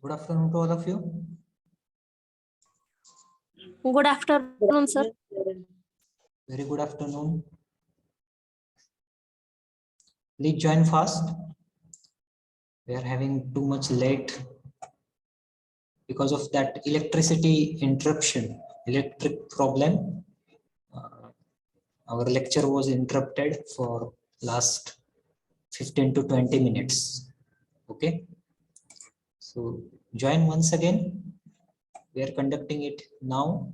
Good afternoon to all of you. Good afternoon, sir. Very good afternoon. Please join fast. We are having too much late because of that electricity interruption, electric problem. Our lecture was interrupted for last 15 to 20 minutes. Okay. So join once again. We are conducting it now.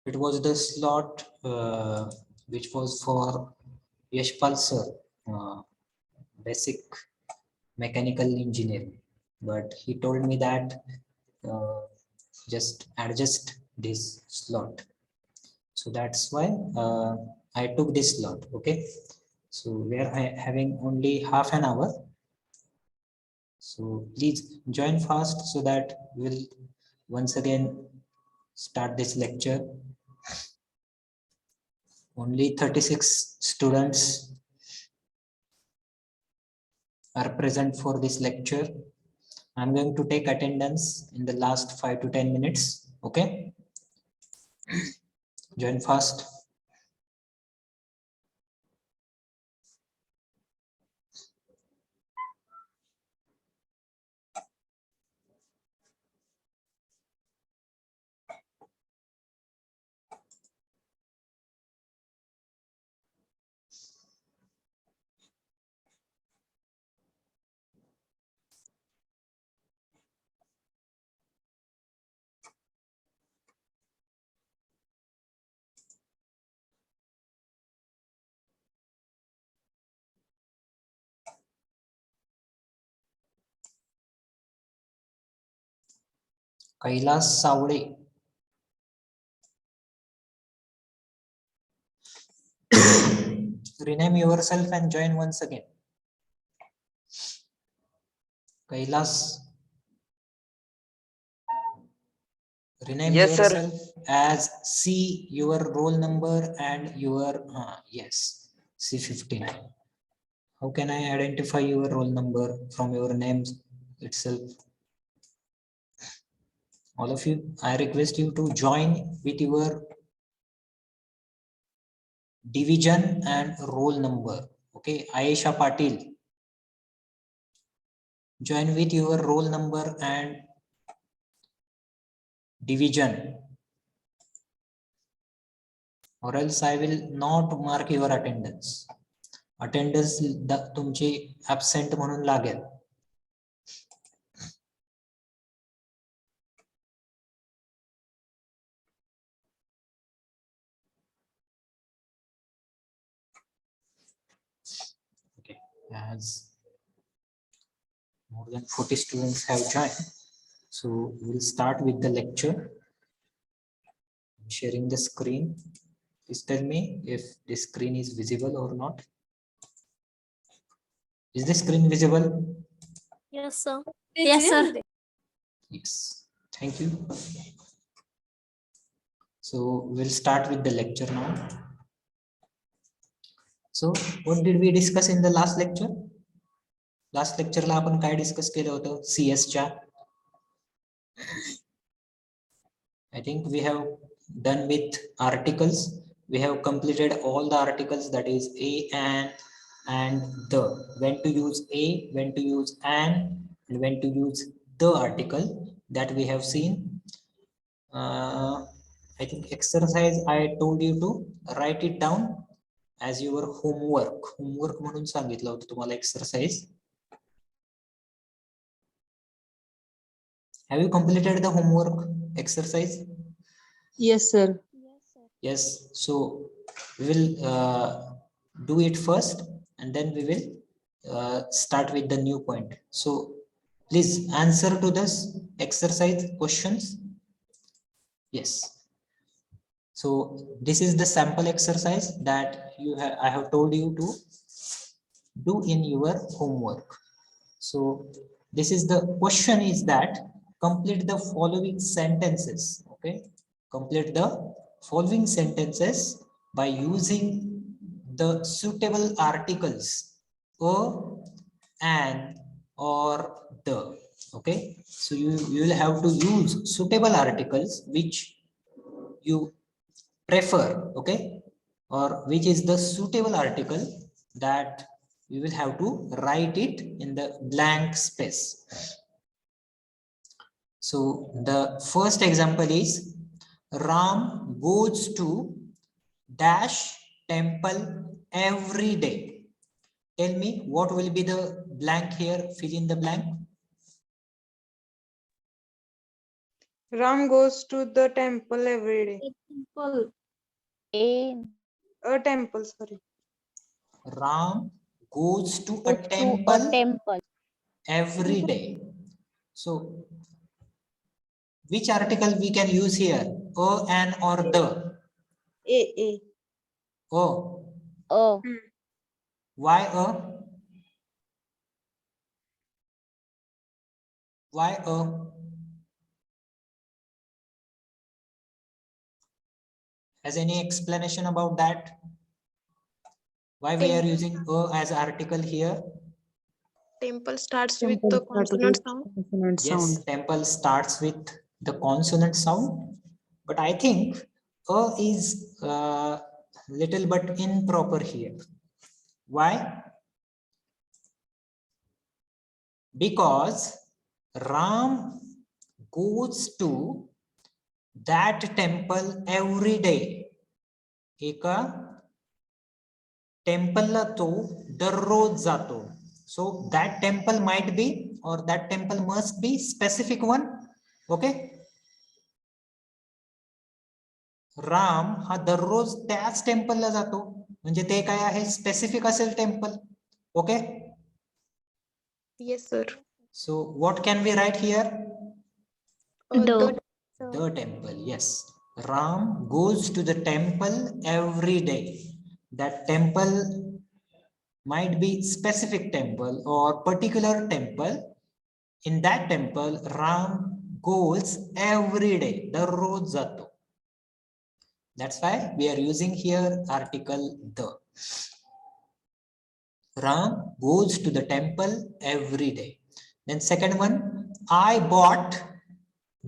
It was the slot which was for Yashpal sir, basic mechanical engineering, but he told me that just adjust this slot. So that's why I took this slot. Okay. So we are having only half an hour. So please join fast so that we'll once again start this lecture. Only 36 students are present for this lecture. I'm going to take attendance in the last 5 to 10 minutes. Okay. Join fast. Kailas Savde. Rename yourself and join once again. Kailas. Rename Yes, sir. yourself as C, your roll number and your, yes, C15. How can I identify your roll number from your names itself? All of you, I request you to join with your division and roll number. Okay, Ayesha Patil. Join with your roll number and division, or else I will not mark your attendance. Attendance तुमची absent म्हणून लागेल. Okay, as more than 40 students have joined, so we'll start with the lecture. I'm sharing the screen. Please tell me if the screen is visible or not. Is the screen visible? Yes, sir. Yes, sir. Yes. Thank you. So we'll start with the lecture now. So what did we discuss in the last lecture? Last lecture ला आपण काय discuss केलं होतं CS च्या? I think we have done with articles. We have completed all the articles, that is a and the. When to use a, when to use and when to use the article, that we have seen. I think exercise I told you to write it down as your homework म्हणून सांगितलं होतं तुम्हाला exercise. Have you completed the homework exercise? Yes, sir. Yes. So we will do it first and then we will start with the new point. So please answer to this exercise questions. Yes. So this is the sample exercise that I have told you to do in your homework. So this is the question is that complete the following sentences. Okay, complete the following sentences by using the suitable articles a, an, or the. Okay, so you will have to use suitable articles which you prefer. Okay, or which is the suitable article that you will have to write it in the blank space. So the first example is Ram goes to dash temple every day. Tell me what will be the blank here, fill in the blank. Ram goes to the temple every day. Temple. A temple, sorry. Ram goes to a temple every day. So which article we can use here? A, an, or the? A. Oh. Oh. Why a? Why a? Has any explanation about that? Why we are using a as article here? Temple starts with the consonant sound. Yes, temple starts with the consonant sound, but I think a is little but improper here. Why? Because Ram goes to that temple every day. एका टेम्पलला तो दररोज जातो. So that temple might be or that temple must be specific one. Okay. Ram हा दररोज त्याच टेम्पलला जातो म्हणजे ते काय आहे स्पेसिफिक असेल temple. Okay. Yes, sir. So what can we write here? The temple. Yes. Ram goes to the temple every day. That temple might be specific temple or particular temple. In that temple, Ram goes every day. Darroz jato. That's why we are using here article the. Ram goes to the temple every day. Then second one, I bought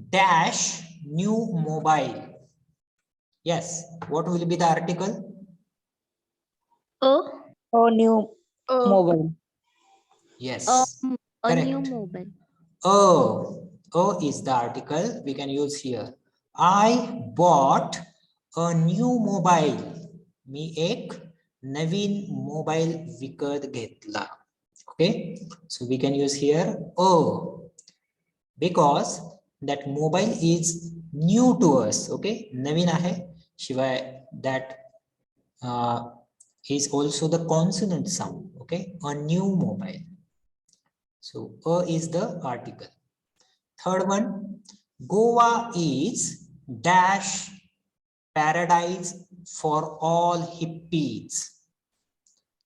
dash new mobile. Yes, what will be the article? New mobile. Yes, a correct. new mobile. Is the article we can use here. I bought a new mobile. मी एक नवीन mobile विकत घेतला. Okay, so we can use here because that mobile is new to us. Okay, नवीन आहे. शिवाय that is also the consonant sound. Okay, a new mobile. So is the article. Third one, Goa is dash paradise for all hippies.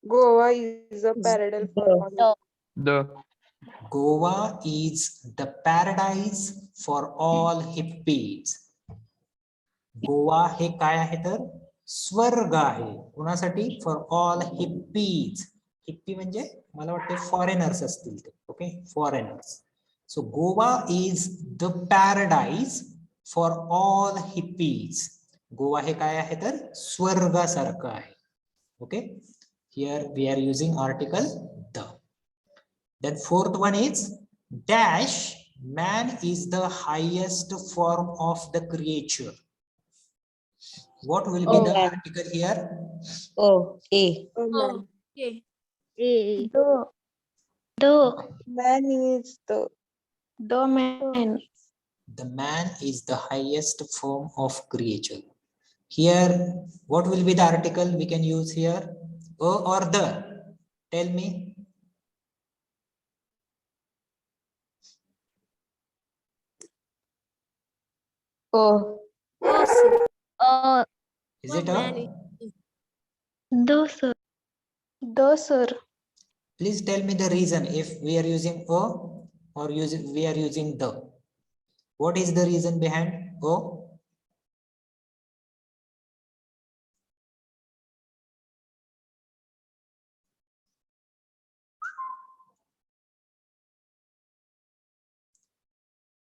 Goa is a paradise for all. Goa is the paradise for all hippies. Goa हे काय आहे तर स्वर्ग आहे कोणासाठी for all hippies. Hippie म्हणजे मला वाटते फॉरेनर्स असतील ते. Okay, foreigners. So Goa is the paradise for all hippies. Goa हे काय आहे तर स्वर्गासारखं आहे. Okay, here we are using article the. Then fourth one is dash man is the highest form of the creature. What will be the article here? Oh, A. Oh, okay. The Man is the man. The man is the highest form of creature. Here, what will be the article we can use here? A or the? Tell me. Oh. Oh, sir. Is Oh, it a? man. The sir. The sir. Please tell me the reason if we are using a or we are using the. What is the reason behind a?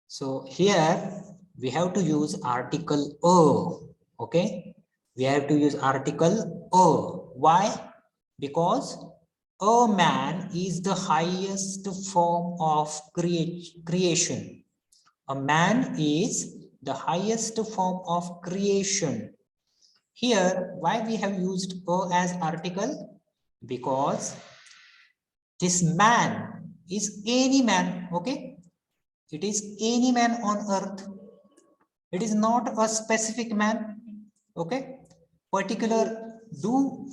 So here we have to use article a. Okay, we have to use article a. Why? Because a man is the highest form of creation. A man is the highest form of creation. Here, why we have used a as article? Because this man is any man, okay? It is any man on earth. It is not a specific man, okay? Particular, do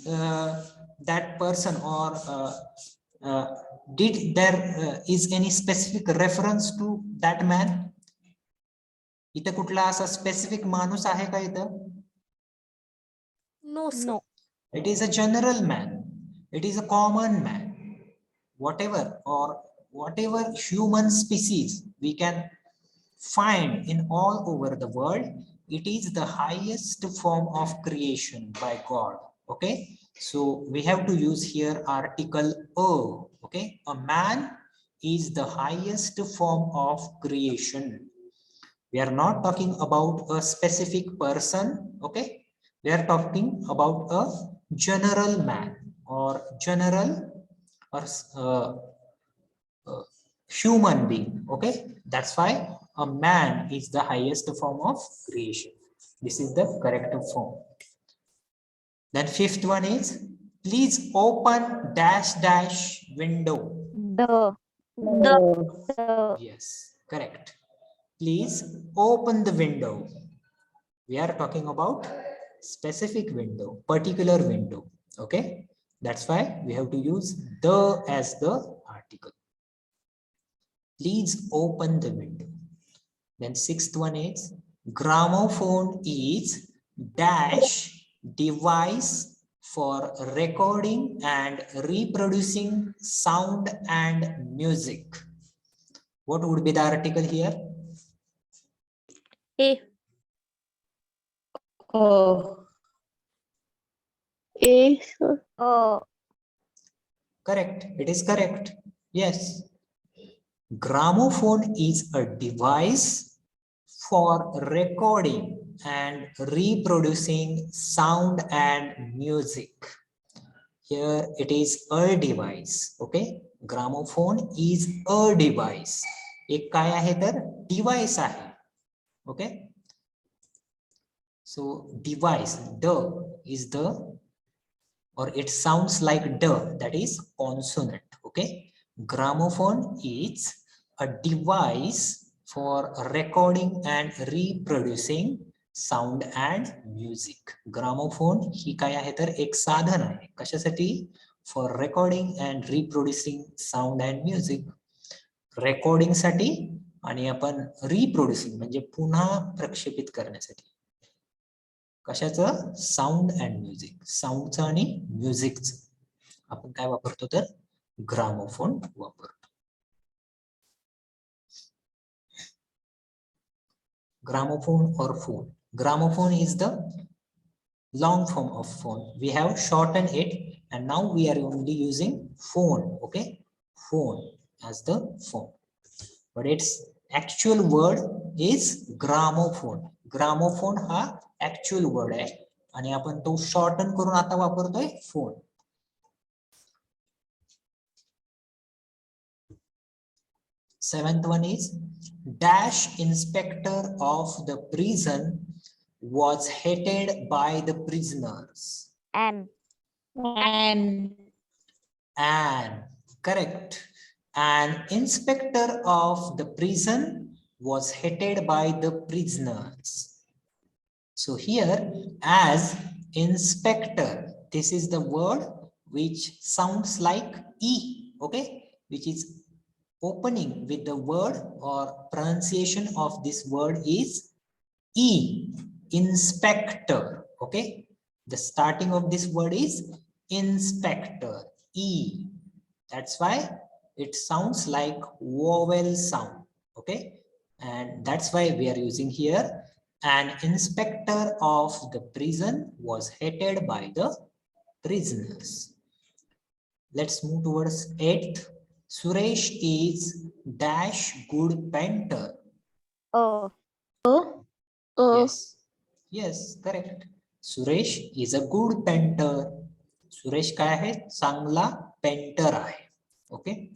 that person or did there is any specific reference to that man? इथं कुठला असा specific माणूस आहे का इथं? No, sir. No. It is a general man. It is a common man. Whatever human species we can find in all over the world, it is the highest form of creation by God. Okay, so we have to use here article a. Okay, a man is the highest form of creation. We are not talking about a specific person. Okay, we are talking about a general man or general or human being. Okay, that's why a man is the highest form of creation. This is the correct form. Then fifth one is, please open dash dash window. The Yes, correct. Please open the window. We are talking about specific window, particular window. Okay, that's why we have to use the as the article. Please open the window. Then sixth one is, gramophone is dash device for recording and reproducing sound and music. What would be the article here? A. Oh. A sir. Correct. It is correct. Yes. Gramophone is a device for recording and reproducing sound and music. Here it is a device. Okay. Gramophone is a device. एक काय आहे तर device आहे. Okay. So device, the is the, or it sounds like the, that is consonant. Okay, gramophone is a device for recording and reproducing sound and music. Gramophone ही काय आहे तर एक साधन आहे कशासाठी? For recording and reproducing sound and music. Recording साठी आणि आपण रिप्रोड्युसिंग म्हणजे पुन्हा प्रक्षेपित करण्यासाठी. कशाचं? Sound and music. साऊंडचं आणि म्युझिकचं आपण काय वापरतो तर ग्रामोफोन वापरतो. Gramophone or phone. Gramophone is the long form of phone. We have shortened it and now we are only using phone. Okay, phone as the phone, but its actual word is gramophone. Gramophone हा actual word आहे आणि आपण तो shorten करून आता वापरतोय phone. Seventh one is, dash inspector of the prison was hated by the prisoners? An. And correct. An inspector of the prison was hated by the prisoners. So here, as inspector, this is the word which sounds like E, okay, which is opening with the word or pronunciation of this word is E, inspector, okay. The starting of this word is inspector, E. That's why it sounds like vowel sound, okay. And that's why we are using here, an inspector of the prison was hated by the prisoners. Let's move towards 8th. Suresh is dash good painter. O. Yes. Yes, correct. Suresh is a good painter. Suresh काय आहे? चांगला painter आहे. Okay.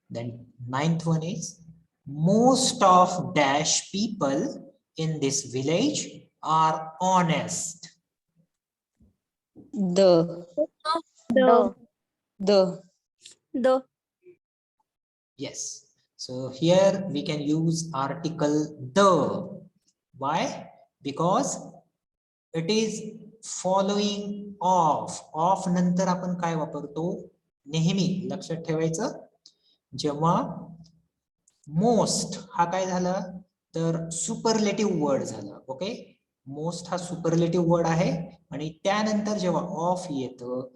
Then 9th one is most of dash people in this village are honest. The. The. Yes. So here we can use article the. Why? Because it is following of. Of नंतर आपण काय वापरतो? नेहमी लक्षात ठेवायचं. जेव्हा most हा काय झाला तर सुपरलेटिव्ह वर्ड झाला. ओके. मोस्ट हा सुपरलेटिव्ह वर्ड आहे आणि त्यानंतर जेव्हा ऑफ येतं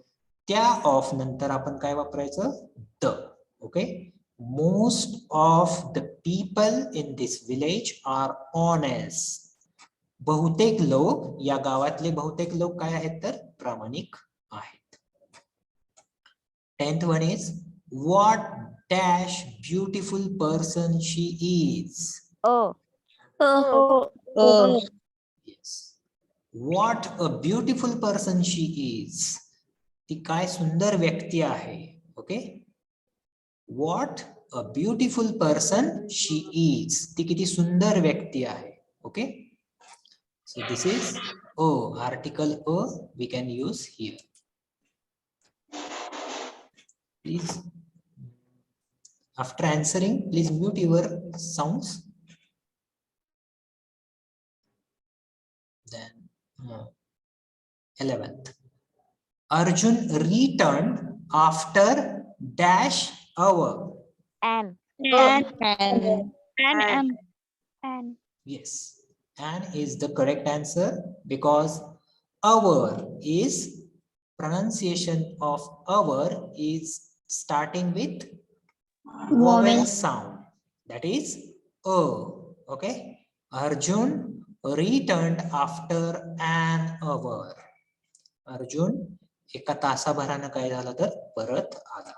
त्या ऑफ नंतर आपण काय वापरायचं? द. Okay. Most of the people in this village are honest. बहुतेक लोक या गावातले बहुतेक लोक काय आहेत तर प्रामाणिक आहेत. 10th one is what dash beautiful person she is. O. Yes. What a beautiful person she is. ती काय सुंदर व्यक्ती आहे. Okay. What a beautiful person she is. ती किती सुंदर व्यक्ती आहे. Okay. So this is O, article O we can use here. Please, after answering, please mute your sounds. Then 11th. Arjun returned after dash hour. An. An. Yes, and is the correct answer because hour is pronunciation of hour is starting with vowel sound, that is O. Okay. Arjun returned after an hour. Arjun एका तासाभरानं काय झाला तर परत आला.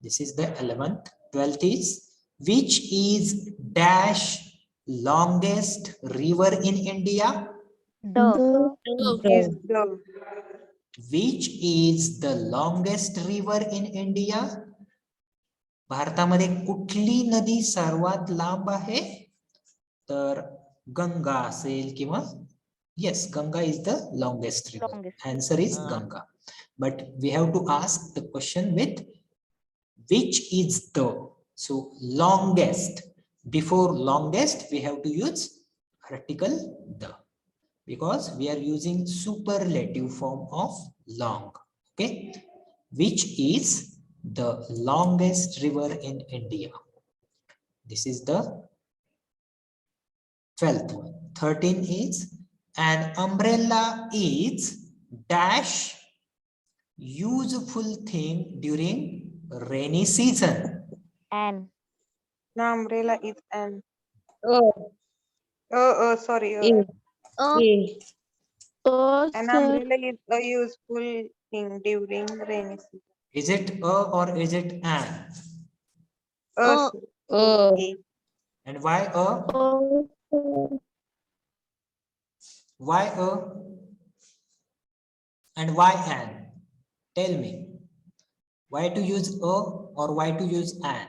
This is the 11th. 12th is which is dash longest river in India? Is the. Which is the longest river in India? भारतामध्ये कुठली नदी सर्वात लांब आहे? तर गंगा असेल किंवा yes, Ganga is the longest river. Answer is Ganga. But we have to ask the question with which is the. So longest. Before longest, we have to use article the because we are using superlative form of long. Okay. Which is the longest river in India? This is the 12th one. 13 is an umbrella is dash useful thing during rainy season. An. The umbrella is an. Sorry. An umbrella is a useful thing during rainy season. Is it a or is it an? A. And why a? Why a? And why an? Tell me. Why to use a or why to use an?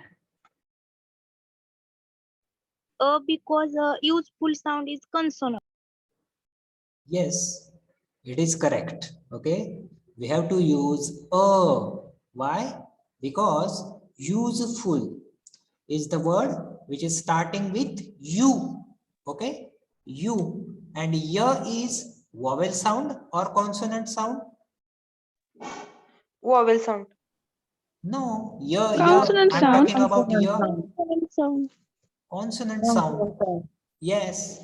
Because useful sound is consonant. Yes, it is correct. Okay, we have to use a. Why? Because useful is the word which is starting with U. Okay, U, and ya is vowel sound or consonant sound? Vowel sound. No, ya, Consonant I'm sound. talking about ya, Sound. consonant sound. Yes.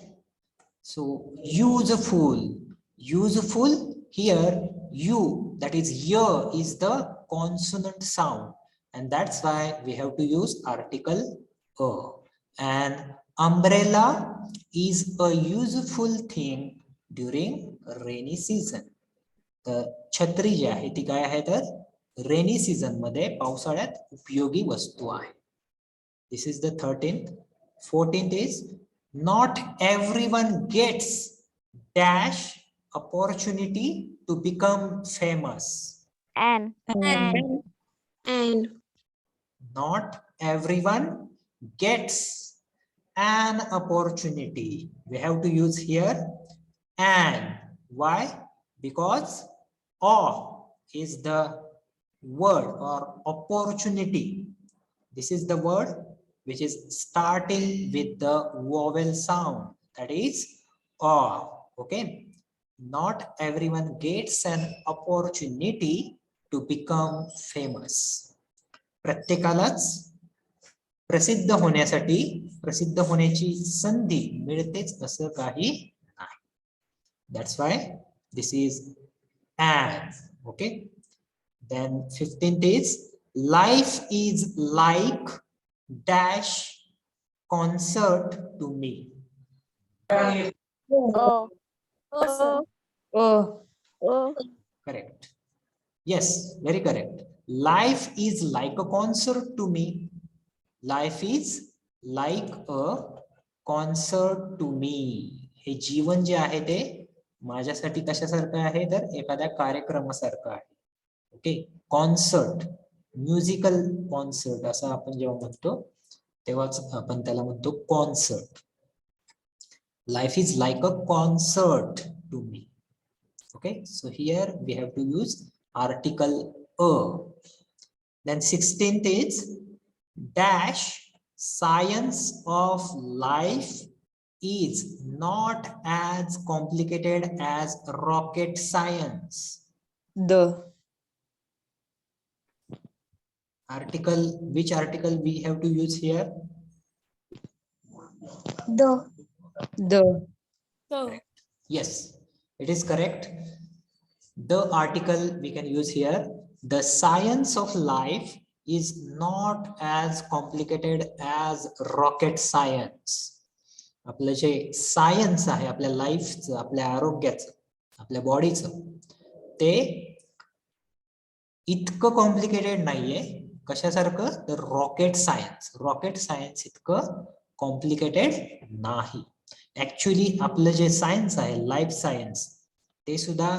So useful here, you, that is ya, is the consonant sound, and that's why we have to use article a. And umbrella is a useful thing during rainy season. तर छत्री जी आहे ती काय आहे तर rainy season मध्ये पावसाळ्यात उपयोगी वस्तू आहे. This is the 13th. 14th is not everyone gets dash opportunity to become famous. An. And Not everyone gets an opportunity. We have to use here and. Why? Because of is the word or opportunity. This is the word which is starting with the vowel sound, that is or. Okay, not everyone gets an opportunity to become famous. प्रत्येकालाच प्रसिद्ध होण्यासाठी प्रसिद्ध होण्याची संधी मिळतेच असं काही नाही. That's why this is an. Okay, then 15th is life is like dash concert to me. O. Oh. O. Correct. Yes, very correct. Life is like a concert to me. Life is like a concert to me. हे जीवन जे आहे ते माझ्यासाठी कशासारखं आहे तर एखाद्या कार्यक्रमासारखं आहे. Okay, concert, musical concert असं आपण जेव्हा म्हणतो तेव्हाच आपण त्याला म्हणतो concert. Life is like a concert to me. Okay, so here we have to use article a. Then 16th is dash science of life is not as complicated as rocket science. The. Article, which article we have to use here? The. Yes, it is correct. The article we can use here. The science of life is not as complicated as rocket science. आपलं जे science आहे आपल्या लाईफचं, आपल्या आरोग्याचं, आपल्या बॉडीचं, ते इतकं complicated नाहीये. कशासारखं तर rocket science. Rocket science इतकं कॉम्प्लिकेटेड नाही. ऍक्च्युली आपलं जे सायन्स आहे लाईफ सायन्स ते सुद्धा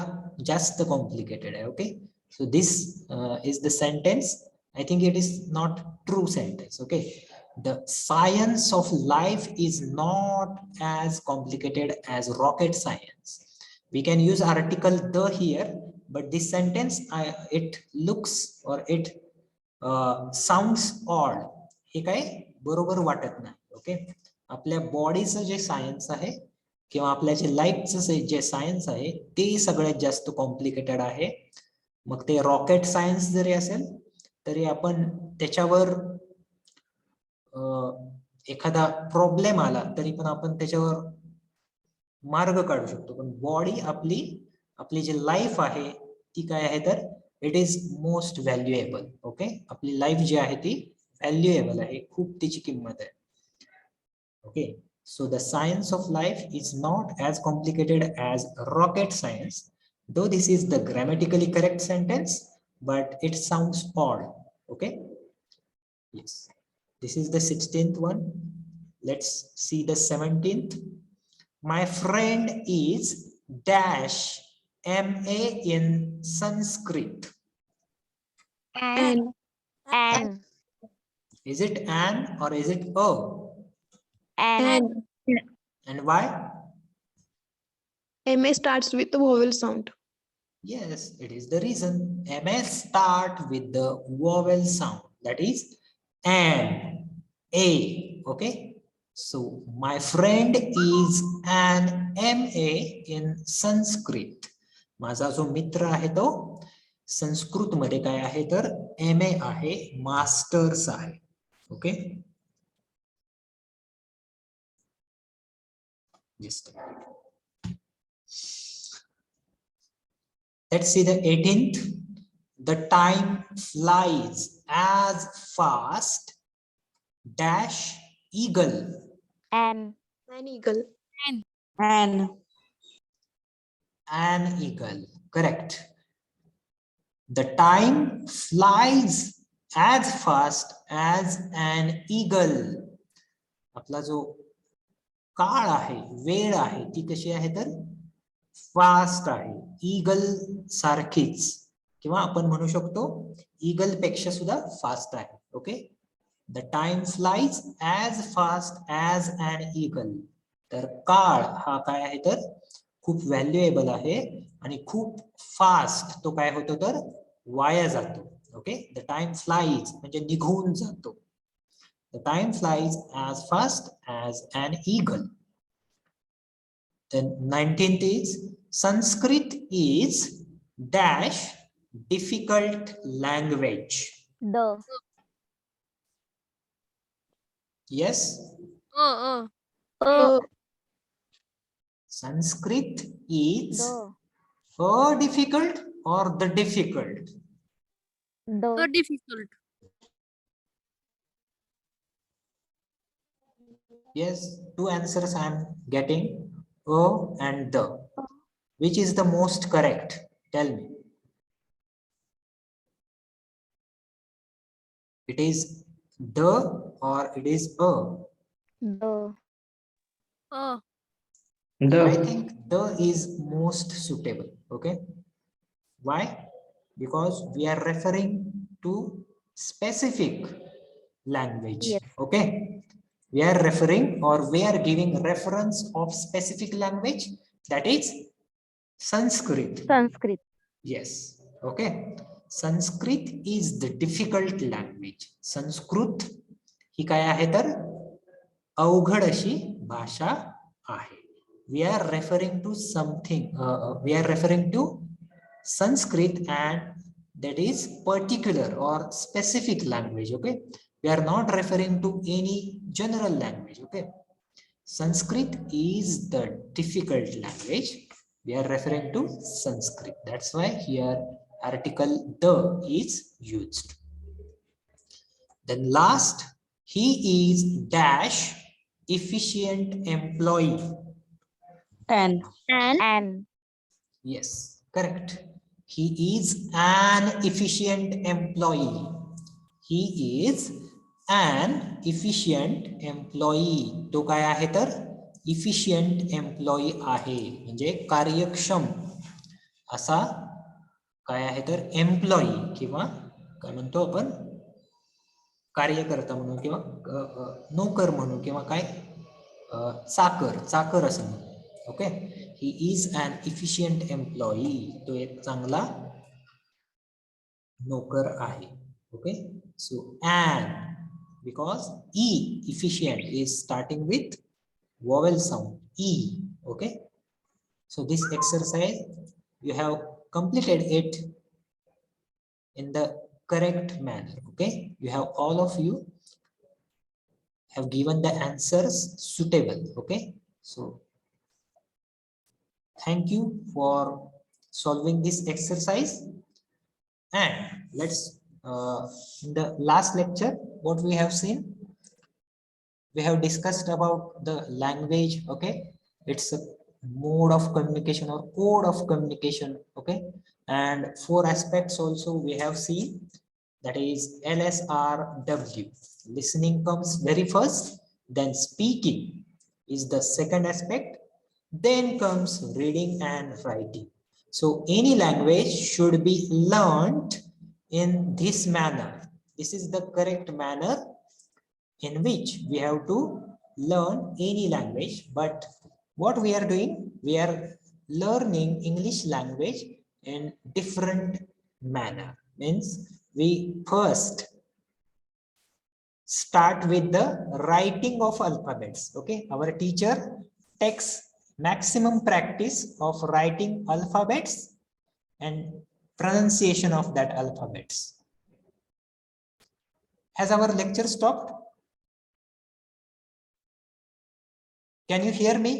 जास्त कॉम्प्लिकेटेड आहे. Okay, so this is the sentence. I think it is not true sentence. Okay, the science of life is not as complicated as rocket science. We can use article the here, but this sentence it looks or it sounds odd. हे काय बरोबर वाटत नाही. Okay, आपल्या बॉडीचं जे science आहे किंवा आपल्या जे लाईफचं जे science आहे ते सगळ्यात जास्त कॉम्प्लिकेटेड आहे. मग ते रॉकेट सायन्स जरी असेल तरी आपण त्याच्यावर एखादा प्रॉब्लेम आला तरी पण आपण त्याच्यावर मार्ग काढू शकतो. पण बॉडी आपली जी लाईफ आहे ती काय आहे तर it is most valuable. Okay, आपली लाईफ जी आहे ती व्हॅल्युएबल आहे, खूप तिची किंमत आहे. Okay, so the science of life is not as complicated as rocket science, though this is the grammatically correct sentence, but it sounds odd. Okay, yes, this is the 16th one. Let's see the 17th. My friend is dash MA in Sanskrit. An. An. Is it an or is it a? An. And why? MA starts with the vowel sound. Yes, it is the reason. MS start with the vowel sound, that is an, a. Okay. So my friend is an MA in Sanskrit. माझा जो मित्र आहे तो संस्कृत मध्ये काय आहे तर MA आहे, masters आहे. Okay. Just a minute. Let's see the 18th. The time flies as fast dash eagle. An Eagle. An. An eagle. Correct. The time flies as fast as an eagle. आपला जो काळ आहे, वेळ आहे, ती कशी आहे तर फास्ट आहे, ईगल सारखीच, किंवा आपण म्हणू शकतो ईगल पेक्षा सुद्धा फास्ट आहे. Okay. The time flies as fast as an eagle. तर काळ हा काय आहे तर खूप व्हॅल्युएबल आहे आणि खूप फास्ट तो काय होतो तर वाया जातो. ओके. द टाइम फ्लाइज म्हणजे निघून जातो. The time flies as fast as an eagle. Then 19th is Sanskrit is dash difficult language. the Yes, Uh, Sanskrit is the a difficult or the difficult. the difficult. Yes, two answers I am getting, a and the. Which is the most correct? Tell me. It is the or it is a? the I think the is most suitable. Okay. Why? Because we are referring to specific language. Yes. Okay. We are referring or we are giving reference of specific language, that is Sanskrit. Sanskrit. Yes. Okay. Sanskrit is the difficult language. Sanskrit ही काय आहे तर अवघड अशी भाषा आहे. We are referring to something. We are referring to Sanskrit, and that is particular or specific language. Okay. We are not referring to any general language. Okay. Sanskrit is the difficult language. We are referring to Sanskrit. That's why here article the is used. Then last, he is dash efficient employee. An. An Yes, correct. He is an efficient employee. He is an efficient employee. तो काय आहे तर efficient employee आहे, म्हणजे कार्यक्षम असा काय आहे तर एम्प्लॉई किंवा काय म्हणतो आपण कार्यकर्ता म्हणून किंवा नोकर म्हणून किंवा काय चाकर असं म्हणून. Okay. He is an efficient employee. तो एक चांगला नोकर आहे. Okay. So an because E efficient is starting with vowel sound E. Okay. So this exercise you have completed it in the correct manner. Okay. You have all of you have given the answers suitable. Okay. So thank you for solving this exercise. And let's in the last lecture what we have seen, we have discussed about the language. Okay. It's a mode of communication or code of communication. Okay. And 4 aspects also we have seen, that is LSRW. Listening comes very first, then speaking is the second aspect, then comes reading and writing. So any language should be learned in this manner. This is the correct manner in which we have to learn any language. But what we are doing, we are learning English language in different manner. Means we first start with the writing of alphabets. Okay, our teacher takes maximum practice of writing alphabets and pronunciation of that alphabets. Has our lecture stopped? Can you hear me?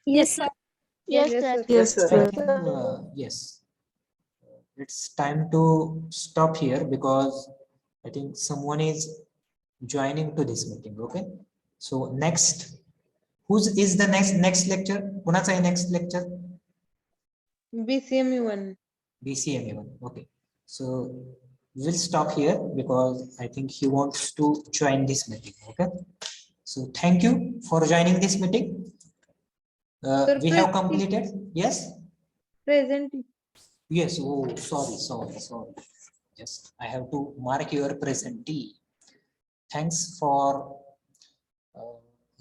Yes, sir. Yes, Yes, sir. sir. Yes, I sir. think, yes. It's time to stop here because I think someone is joining to this meeting. Okay. So next, whose is the next lecture? Kunacha आहे next lecture? BCME 1. BCMA one. Okay. So we'll stop here because I think he wants to join this meeting. Okay. So thank you for joining this meeting. Sir, We have completed. Yes. present. Yes. Oh, sorry. Yes, I have to mark your presentee. Thanks for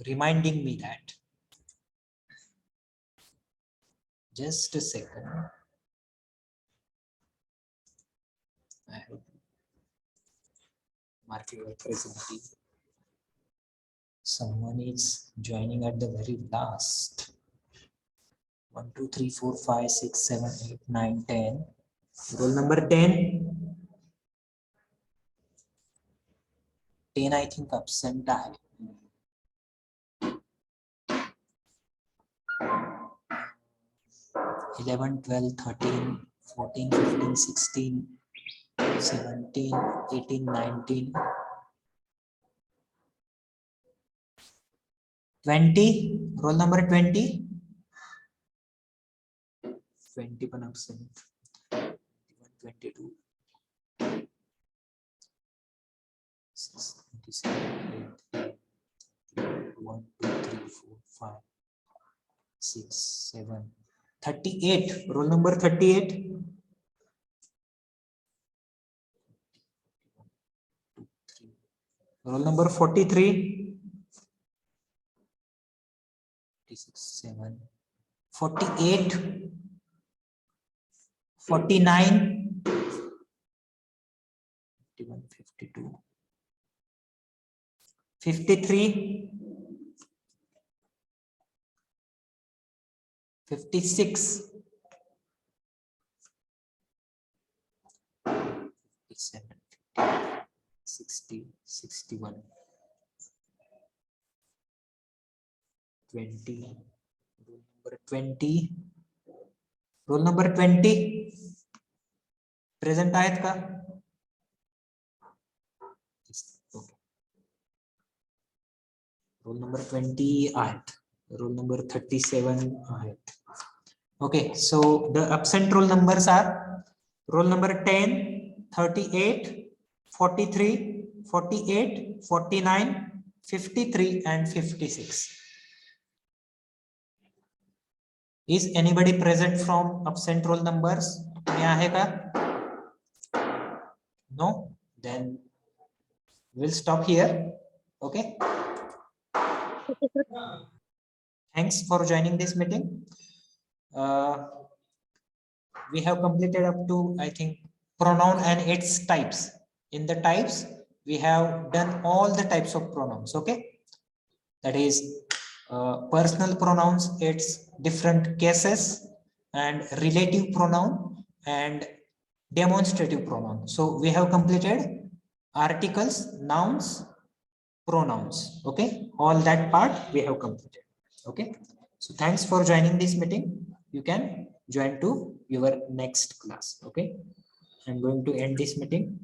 reminding me that. Just a second. I have to mark your presentee. Someone is joining at the very last. 1, 2, 3, 4, 5, 6, 7, 8, 9, 10. Roll number 10. 10, I think absent. 11, 12, 13, 14, 15, 16, 17, 18, 19, 20. Roll number 20. 20 पण absent. 22. 27, 8, 1, 2, 3, 4, 5, 6, 7, 38. Roll number 38. 2, 3. Roll number 43. 46, 7, 48. 49. 51, 52. 53. 56. 57. 60, 61. 20. Roll number 20. Roll number 20. Present आहेत का? Okay. Roll number 20 आहेत. Roll number 37 आहेत. Okay, so the absent roll numbers are roll number 10, 38, 43, 48, 49, 53 and 56. Is anybody present from absent roll numbers? No? Then we'll stop here. Okay. Thanks for joining this meeting. We have completed up to, I think, pronoun and its types. In the types, we have done all the types of pronouns. Okay. That is personal pronouns, its different cases, and relative pronoun and demonstrative pronoun. So we have completed articles, nouns, pronouns. Okay, all that part we have completed. Okay, so thanks for joining this meeting. You can join to your next class. Okay, I'm going to end this meeting.